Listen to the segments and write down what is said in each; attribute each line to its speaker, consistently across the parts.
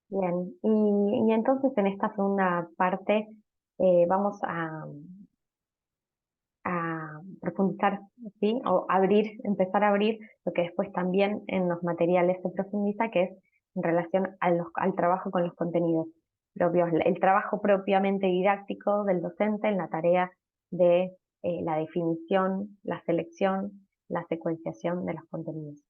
Speaker 1: Bien, y entonces en esta segunda parte vamos a profundizar, ¿sí? O abrir, empezar a abrir lo que después también en los materiales se profundiza, que es en relación al trabajo con los contenidos propios, el trabajo propiamente didáctico del docente en la tarea de la definición, la selección, la secuenciación de los contenidos.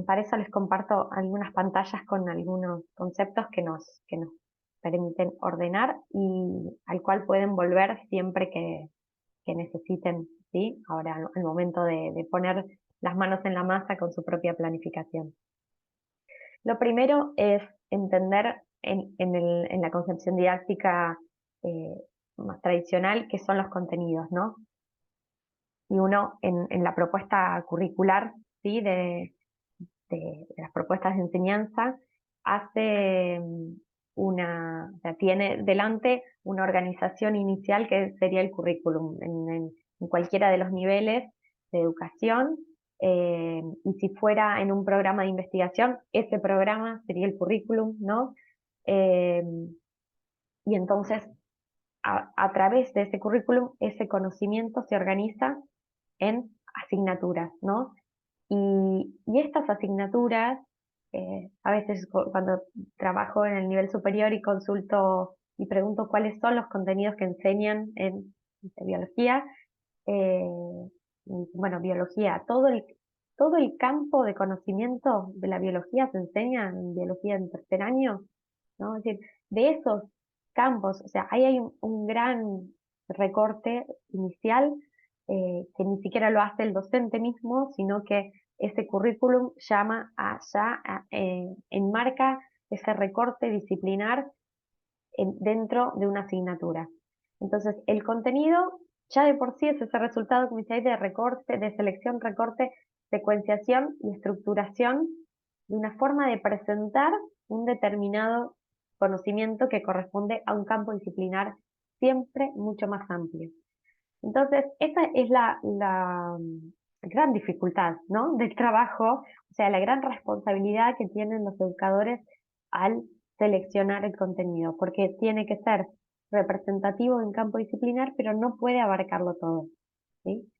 Speaker 1: Para eso les comparto algunas pantallas con algunos conceptos que nos permiten ordenar y al cual pueden volver siempre que necesiten, ¿sí? Ahora, el momento de poner las manos en la masa con su propia planificación. Lo primero es entender en la concepción didáctica eh, más tradicional qué son los contenidos, ¿no? Y uno en la propuesta curricular, ¿sí? De las propuestas de enseñanza, hace o sea, tiene delante una organización inicial que sería el currículum en cualquiera de los niveles de educación. Y si fuera en un programa de investigación, ese programa sería el currículum, ¿no? Eh, y entonces, a través de ese currículum, ese conocimiento se organiza en asignaturas, ¿no? Y estas asignaturas, a veces cuando trabajo en el nivel superior y consulto y pregunto cuáles son los contenidos que enseñan en biología, eh, y, bueno, biología, todo el campo de conocimiento de la biología se enseña en biología en tercer año, ¿no? Es decir, de esos campos, o sea, ahí hay un gran recorte inicial que ni siquiera lo hace el docente mismo, sino que ese currículum llama enmarca ese recorte disciplinar dentro de una asignatura. Entonces, el contenido ya de por sí es ese resultado, como dice ahí, de recorte, de selección, recorte, secuenciación y estructuración de una forma de presentar un determinado conocimiento que corresponde a un campo disciplinar siempre mucho más amplio. Entonces, esa es la gran dificultad, ¿no? Del trabajo, o sea, la gran responsabilidad que tienen los educadores al seleccionar el contenido, porque tiene que ser representativo en campo disciplinar, pero no puede abarcarlo todo, ¿sí?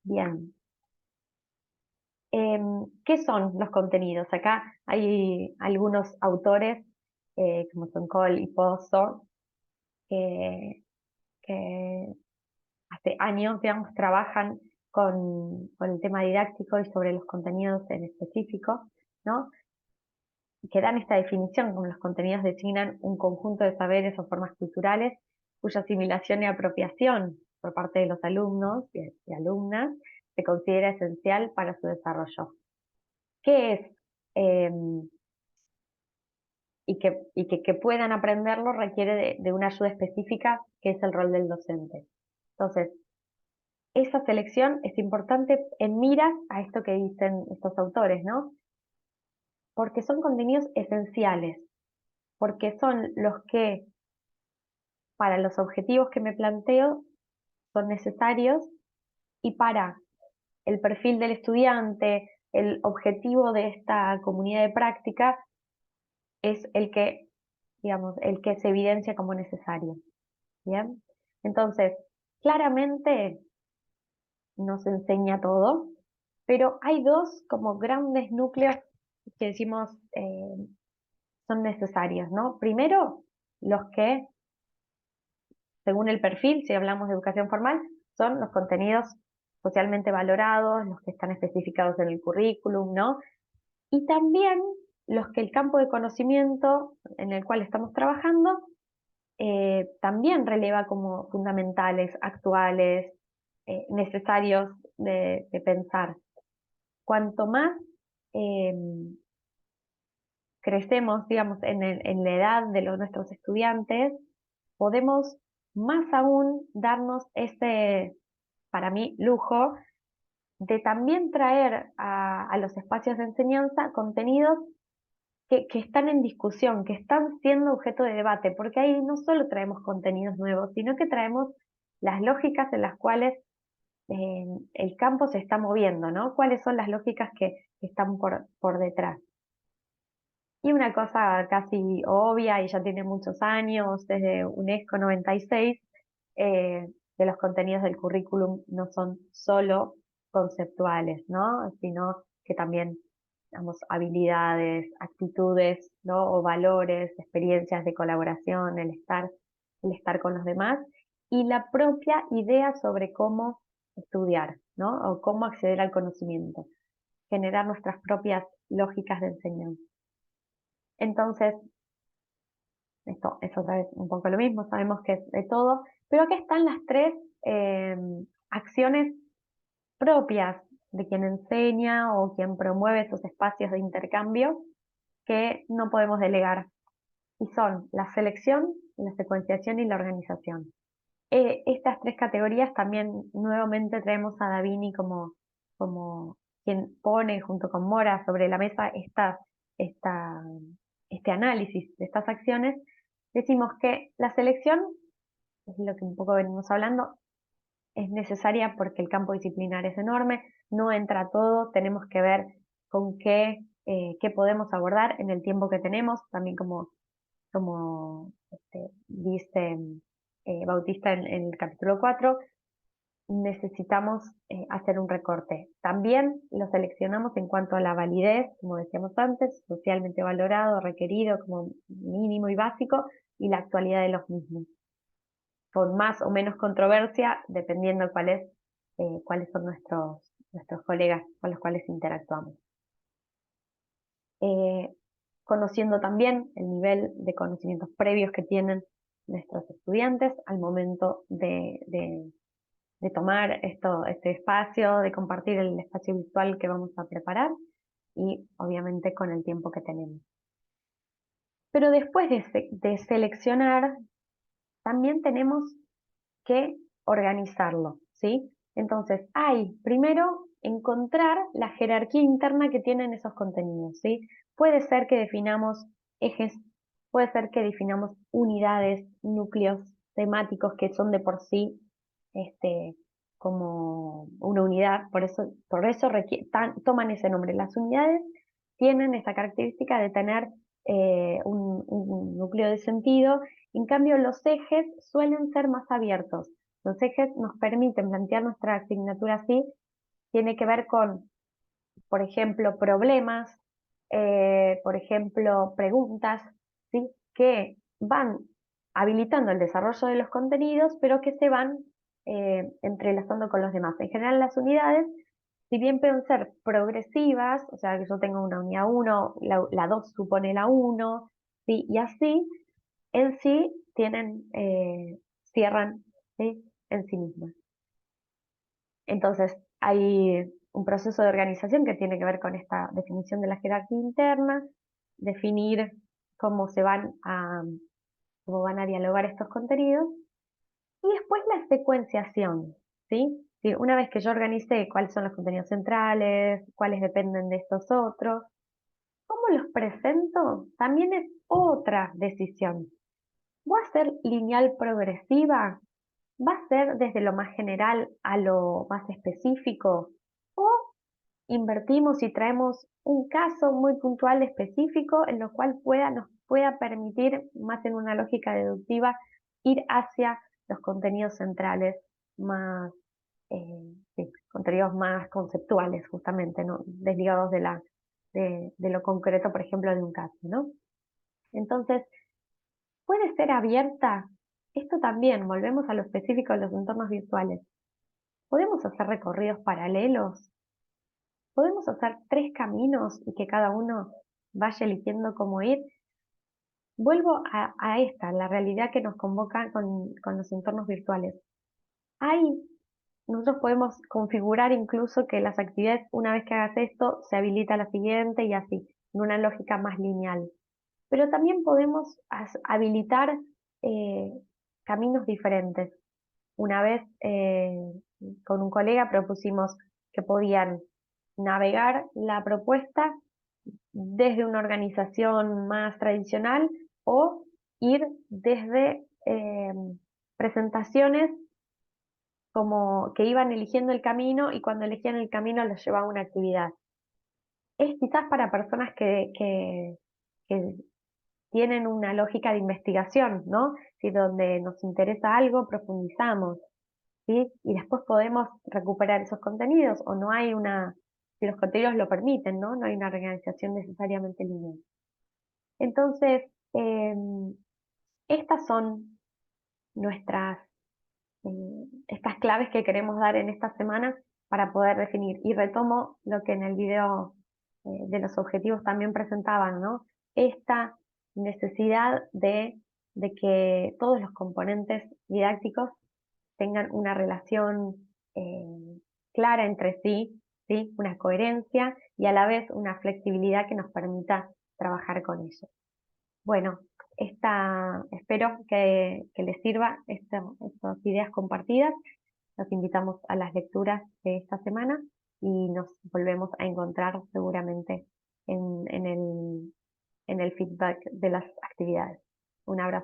Speaker 1: Bien. ¿Qué son los contenidos? Acá hay algunos autores, como son Cole y Pozo, que, que hace años, digamos, trabajan con el tema didáctico y sobre los contenidos en específico, ¿no? Que dan esta definición, como los contenidos designan un conjunto de saberes o formas culturales cuya asimilación y apropiación por parte de los alumnos y alumnas se considera esencial para su desarrollo. ¿Qué es? Eh, y que puedan aprenderlo requiere de una ayuda específica, que es el rol del docente. Entonces, esa selección es importante en miras a esto que dicen estos autores, ¿no? Porque son contenidos esenciales, porque son los que, para los objetivos que me planteo, son necesarios y para el perfil del estudiante, el objetivo de esta comunidad de práctica, es el que, digamos, el que se evidencia como necesario. ¿Bien? Entonces, claramente nos enseña todo, pero hay dos como grandes núcleos que decimos son necesarios, ¿no? Primero, los que, según el perfil, si hablamos de educación formal, son los contenidos socialmente valorados, los que están especificados en el currículum, ¿no? Y también los que el campo de conocimiento en el cual estamos trabajando también releva como fundamentales, actuales, necesarios de pensar. Cuanto más eh, crecemos, digamos, en la edad de nuestros estudiantes, podemos más aún darnos ese, para mí, lujo de también traer a los espacios de enseñanza contenidos que están en discusión, que están siendo objeto de debate, porque ahí no solo traemos contenidos nuevos, sino que traemos las lógicas en las cuales eh, el campo se está moviendo, ¿no? ¿Cuáles son las lógicas que están por detrás? Y una cosa casi obvia y ya tiene muchos años, desde UNESCO 96, que los contenidos del currículum no son solo conceptuales, ¿no? Sino que también, digamos, habilidades, actitudes, ¿no? O valores, experiencias de colaboración, el estar con los demás y la propia idea sobre cómo estudiar, ¿no? O cómo acceder al conocimiento, generar nuestras propias lógicas de enseñanza. Entonces, esto es otra vez un poco lo mismo, sabemos que es de todo, pero aquí están las tres eh, acciones propias de quien enseña o quien promueve esos espacios de intercambio que no podemos delegar, y son la selección, la secuenciación y la organización. Estas tres categorías también nuevamente traemos a Davini como quien pone junto con Mora sobre la mesa esta, este análisis de estas acciones. Decimos que la selección, es lo que un poco venimos hablando, es necesaria porque el campo disciplinar es enorme, no entra todo, tenemos que ver con qué podemos abordar en el tiempo que tenemos, también como dice Bautista en el capítulo 4, necesitamos hacer un recorte. También lo seleccionamos en cuanto a la validez, como decíamos antes, socialmente valorado, requerido como mínimo y básico, y la actualidad de los mismos, con más o menos controversia, dependiendo cuáles son nuestros colegas con los cuales interactuamos. Eh, Conociendo también el nivel de conocimientos previos que tienen nuestros estudiantes al momento de tomar este espacio, de compartir el espacio virtual que vamos a preparar y obviamente con el tiempo que tenemos. Pero después de seleccionar, también tenemos que organizarlo, ¿sí? Entonces, hay primero encontrar la jerarquía interna que tienen esos contenidos, ¿sí? Puede ser que definamos ejes, puede ser que definamos unidades, núcleos temáticos que son de por sí como una unidad, por eso toman ese nombre. Las unidades tienen esa característica de tener un núcleo de sentido. En cambio, los ejes suelen ser más abiertos. Los ejes nos permiten plantear nuestra asignatura así. Tiene que ver con, por ejemplo, problemas, por ejemplo, preguntas, ¿sí? Que van habilitando el desarrollo de los contenidos, pero que se van entrelazando con los demás. En general, las unidades, si bien pueden ser progresivas, o sea, que yo tengo una unidad 1, la 2 supone la 1, ¿sí? Y así, en sí cierran, ¿sí? En sí mismas. Entonces, hay un proceso de organización que tiene que ver con esta definición de la jerarquía interna, definir cómo cómo van a dialogar estos contenidos, y después la secuenciación, ¿sí? Sí, una vez que yo organicé cuáles son los contenidos centrales, cuáles dependen de estos otros, cómo los presento, también es otra decisión. ¿Voy a ser lineal progresiva? ¿Va a ser desde lo más general a lo más específico? ¿O invertimos y traemos un caso muy puntual específico en lo cual nos pueda permitir, más en una lógica deductiva, ir hacia los contenidos centrales más, sí, contenidos más conceptuales, justamente, ¿no? Desligados de lo concreto, por ejemplo, de un caso, ¿no? Entonces, puede ser abierta. Esto también, volvemos a lo específico de los entornos virtuales. ¿Podemos hacer recorridos paralelos? ¿Podemos hacer tres caminos y que cada uno vaya eligiendo cómo ir? Vuelvo a la realidad que nos convoca con los entornos virtuales. Nosotros podemos configurar incluso que las actividades, una vez que hagas esto, se habilita la siguiente y así, en una lógica más lineal. Pero también podemos habilitar eh, caminos diferentes. Una vez con un colega propusimos que podían navegar la propuesta desde una organización más tradicional o ir desde presentaciones como que iban eligiendo el camino y cuando elegían el camino los llevaba a una actividad. Es quizás para personas que que tienen una lógica de investigación, ¿no? Si donde nos interesa algo, profundizamos, ¿sí? Y después podemos recuperar esos contenidos, o no hay una, si los contenidos lo permiten, ¿no? No hay una organización necesariamente lineal. Entonces, estas son nuestras, estas claves que queremos dar en esta semana para poder definir. Y retomo lo que en el video de los objetivos también presentaban, ¿no? Esta necesidad de que todos los componentes didácticos tengan una relación clara entre sí, ¿sí? Una coherencia y a la vez una flexibilidad que nos permita trabajar con ellos. Bueno, espero que les sirva estas ideas compartidas. Los invitamos a las lecturas de esta semana y nos volvemos a encontrar seguramente en el feedback de las actividades. Un abrazo.